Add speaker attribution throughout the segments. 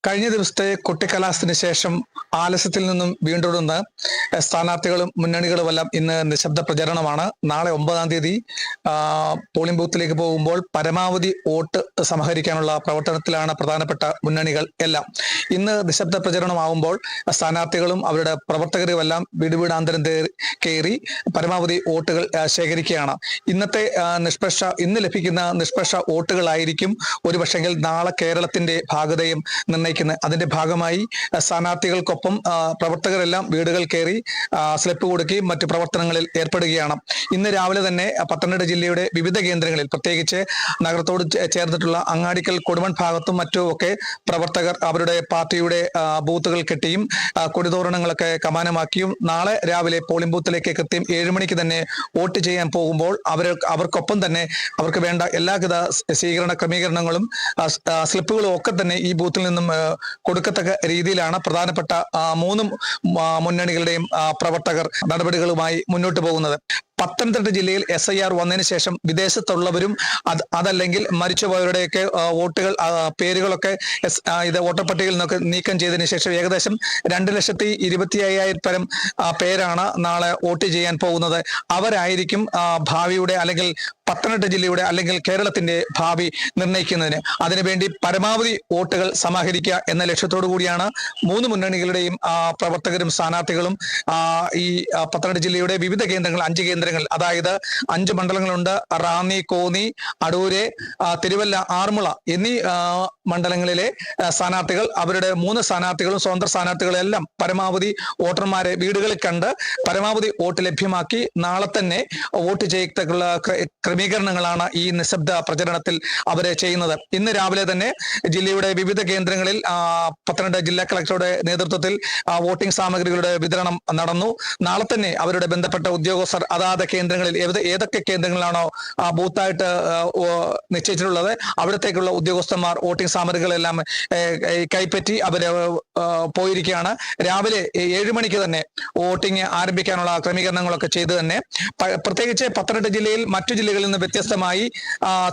Speaker 1: കഴിഞ്ഞ ദിവസത്തെ കൊട്ടിക്കലാശത്തിന് ശേഷം ആലസ്യത്തിൽ നിന്നും വീണ്ടുടർന്ന് സ്ഥാനാർത്ഥികളും മുന്നണികളുമെല്ലാം ഇന്ന് നിശബ്ദ പ്രചരണമാണ്. നാളെ 9-ാം തീയതി പോളിംഗ് ബൂത്തിലേക്ക് പോകുമ്പോൾ പരമാവധി വോട്ട് സമാഹരിക്കാനുള്ള പ്രവർത്തനത്തിലാണ് പ്രധാനപ്പെട്ട മുന്നണികൾ എല്ലാം. ഇന്ന് നിശബ്ദ പ്രചരണമാകുമ്പോൾ സ്ഥാനാർത്ഥികളും അവരുടെ പ്രവർത്തകരുമെല്ലാം വീടാന്തരം കയറി പരമാവധി വോട്ടുകൾ ശേഖരിക്കുകയാണ്. ഇന്ന് ലഭിക്കുന്ന നിഷ്പക്ഷ വോട്ടുകളായിരിക്കും ഒരുപക്ഷെങ്കിൽ നാളെ കേരളത്തിന്റെ ഭാഗതയും നിർണ്ണയിക്കുന്നത്. അതിന്റെ ഭാഗമായി സ്ഥാനാർത്ഥികൾക്കൊപ്പം പ്രവർത്തകരെല്ലാം വീടുകൾ കയറി സ്ലിപ്പ് കൊടുക്കുകയും മറ്റു പ്രവർത്തനങ്ങളിൽ ഏർപ്പെടുകയാണ്. ഇന്ന് രാവിലെ തന്നെ പത്തനംതിട്ട ജില്ലയുടെ വിവിധ കേന്ദ്രങ്ങളിൽ, പ്രത്യേകിച്ച് നഗരത്തോട് ചേർന്നിട്ടുള്ള അങ്ങാടിക്കൽ, കൊടുമൺ ഭാഗത്തും മറ്റുമൊക്കെ പ്രവർത്തകർ അവരുടെ പാർട്ടിയുടെ ബൂത്തുകൾ കെട്ടിയും കൊടിതോരണങ്ങളൊക്കെ കമാനമാക്കിയും നാളെ രാവിലെ പോളിംഗ് ബൂത്തിലേക്ക് കൃത്യം 7 മണിക്ക് തന്നെ വോട്ട് ചെയ്യാൻ പോകുമ്പോൾ അവർക്കൊപ്പം തന്നെ അവർക്ക് വേണ്ട എല്ലാവിധ സ്വീകരണ ക്രമീകരണങ്ങളും സ്ലിപ്പുകളും ഒക്കെ തന്നെ ഈ ബൂത്തിൽ നിന്നും കൊടുക്കത്തക്ക രീതിയിലാണ് പ്രധാനപ്പെട്ട 3 മുന്നണികളുടെയും പ്രവർത്തകർ നടപടികളുമായി മുന്നോട്ട് പോകുന്നത്. പത്തനംതിട്ട ജില്ലയിൽ SIR വന്നതിന് ശേഷം വിദേശത്തുള്ളവരും അതല്ലെങ്കിൽ മരിച്ചുപോയവരുടെയൊക്കെ വോട്ടുകൾ പേരുകളൊക്കെ വോട്ടർ പട്ടികയിൽ നിന്നൊക്കെ നീക്കം ചെയ്തതിനു ശേഷം ഏകദേശം 2,25,000 പരം പേരാണ് നാളെ വോട്ട് ചെയ്യാൻ പോകുന്നത്. അവരായിരിക്കും ഭാവിയുടെ അല്ലെങ്കിൽ പത്തനംതിട്ട ജില്ലയുടെ അല്ലെങ്കിൽ കേരളത്തിന്റെ ഭാവി നിർണ്ണയിക്കുന്നതിന്. അതിനുവേണ്ടി പരമാവധി വോട്ടുകൾ സമാഹരിക്കുക എന്ന ലക്ഷ്യത്തോടു കൂടിയാണ് 3 മുന്നണികളുടെയും പ്രവർത്തകരും സ്ഥാനാർത്ഥികളും ഈ പത്തനംതിട്ട ജില്ലയുടെ വിവിധ കേന്ദ്രങ്ങൾ, 5 കേന്ദ്രങ്ങൾ, അതായത് 5 മണ്ഡലങ്ങളുണ്ട്. റാന്നി, കോന്നി, അടൂര്, തിരുവല്ല, ആറന്മുള എന്നീ മണ്ഡലങ്ങളിലെ സ്ഥാനാർത്ഥികൾ, അവരുടെ 3 സ്ഥാനാർത്ഥികളും സ്വതന്ത്ര സ്ഥാനാർത്ഥികളെല്ലാം പരമാവധി വോട്ടർമാരെ വീടുകളിൽ കണ്ട് പരമാവധി വോട്ട് ലഭ്യമാക്കി നാളെ തന്നെ വോട്ട് ചെയ്യത്തക്കുള്ള ക്രമീകരണങ്ങളാണ് ഈ നിശബ്ദ പ്രചരണത്തിൽ അവരെ ചെയ്യുന്നത്. ഇന്ന് രാവിലെ തന്നെ ജില്ലയുടെ വിവിധ കേന്ദ്രങ്ങളിൽ പത്തനംതിട്ട ജില്ലാ കളക്ടറുടെ നേതൃത്വത്തിൽ വോട്ടിംഗ് സാമഗ്രികളുടെ വിതരണം നടന്നു. നാളെ തന്നെ അവരുടെ ബന്ധപ്പെട്ട ഉദ്യോഗസ്ഥർ അതാത് കേന്ദ്രങ്ങളിൽ ഏതൊക്കെ കേന്ദ്രങ്ങളിലാണോ ബൂത്തായിട്ട് നിശ്ചയിച്ചിട്ടുള്ളത് അവിടത്തേക്കുള്ള ഉദ്യോഗസ്ഥന്മാർ വോട്ടിംഗ് സാമഗ്രികളെല്ലാം കൈപ്പറ്റി അവര് പോയിരിക്കുകയാണ്. രാവിലെ 7 മണിക്ക് തന്നെ വോട്ടിംഗ് ആരംഭിക്കാനുള്ള ക്രമീകരണങ്ങളൊക്കെ ചെയ്ത് തന്നെ, പ്രത്യേകിച്ച് പത്തനംതിട്ട ജില്ലയിൽ മറ്റു ജില്ലകളിൽ നിന്ന് വ്യത്യസ്തമായി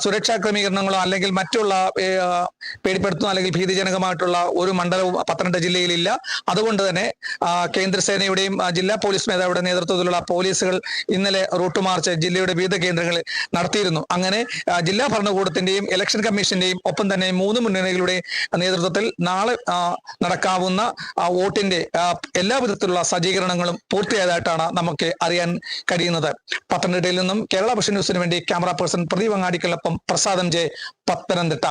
Speaker 1: സുരക്ഷാ ക്രമീകരണങ്ങളോ അല്ലെങ്കിൽ മറ്റുള്ള പേടിപ്പെടുത്തുന്ന അല്ലെങ്കിൽ ഭീതിജനകമായിട്ടുള്ള ഒരു മണ്ഡലവും പത്തനംതിട്ട ജില്ലയിലില്ല. അതുകൊണ്ട് തന്നെ കേന്ദ്രസേനയുടെയും ജില്ലാ പോലീസ് മേധാവിയുടെ നേതൃത്വത്തിലുള്ള പോലീസുകൾ ഇന്നലെ റൂട്ട് മാർച്ച് ജില്ലയുടെ വിവിധ കേന്ദ്രങ്ങളിൽ നടത്തിയിരുന്നു. അങ്ങനെ ജില്ലാ ഭരണകൂടത്തിന്റെയും ഇലക്ഷൻ കമ്മീഷന്റെയും ഒപ്പം തന്നെ 3 മുന്നണികളുടെ നേതൃത്വത്തിൽ നാളെ നടക്കാവുന്ന വോട്ടിന്റെ എല്ലാവിധത്തിലുള്ള സജ്ജീകരണങ്ങളും പൂർത്തിയായതായിട്ടാണ് നമുക്ക് അറിയാൻ കഴിയുന്നത്. പത്തനംതിട്ടയിൽ നിന്നും കേരള വിഷൻ ന്യൂസിന് വേണ്ടി ക്യാമറ പേഴ്സൺ പ്രദീപ് അങ്ങാടിക്കൊപ്പം പ്രസാദം ജെ, പത്തനംതിട്ട.